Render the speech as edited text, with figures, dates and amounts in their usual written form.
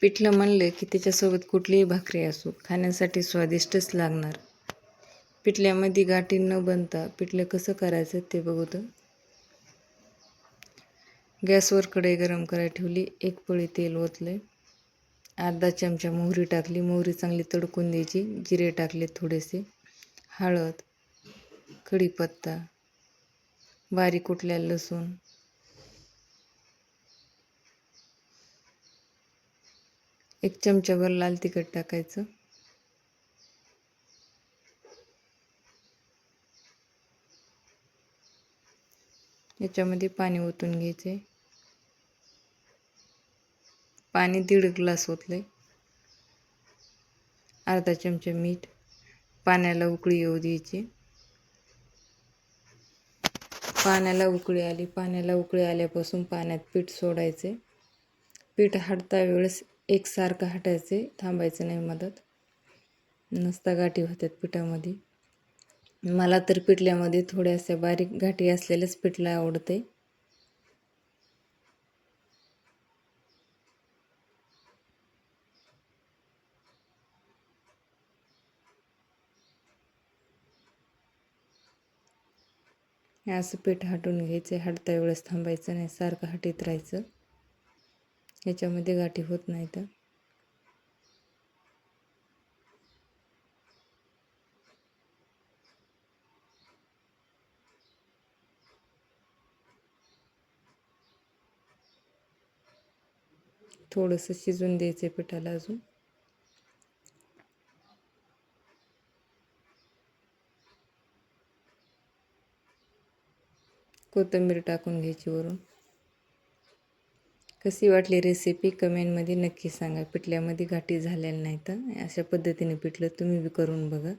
पिठलं म्हणलं की त्याच्यासोबत कुठलीही भाकरी असो खाण्यासाठी स्वादिष्टच लागणार. पिठल्यामध्ये गाठी न बनता पिठलं कसं करायचं ते बघू तर. गॅसवर कढई गरम करायला ठेवली. एक पळी तेल ओतले. अर्धा चमचा मोहरी टाकली. मोहरी चांगली तडकून द्यायची. जिरे टाकले थोडेसे. हळद, कढीपत्ता, बारीक कुटलेलं लसूण, एक चमचाभर लाल तिखट टाकायचं. याच्यामध्ये पाणी ओतून घ्यायचे. पाणी 1.5 ग्लास ओतले. अर्धा चमचा मीठ. पाण्याला उकळी येऊ द्यायची. पाण्याला उकळी आली. पाण्याला उकळी आल्यापासून पाण्यात पीठ सोडायचे. पीठ हटता वेळेस एकसारखं हटायचे, थांबायचं नाही मधात. नसता गाठी होत्यात पिठामध्ये. मला तर पिठल्यामध्ये थोड्याशा बारीक गाठी असलेलंच पिठलं आवडते. हे असं पीठ हटून घ्यायचे. हटता वेळेस थांबायचं नाही, सारखं हटीत राहायचं. ह्याच्यामध्ये गाठी होत नाहीत. थोडंसं शिजून द्यायचं पिठाला अजून. कोथिंबीर टाकून घ्यायची वरून. कशी वाटली रेसिपी कमेंटमध्ये नक्की सांगा. पिठल्यामध्ये गाठी झालेल्या नाहीत. अशा पद्धतीने पिठलं तुम्ही बी करून बघा.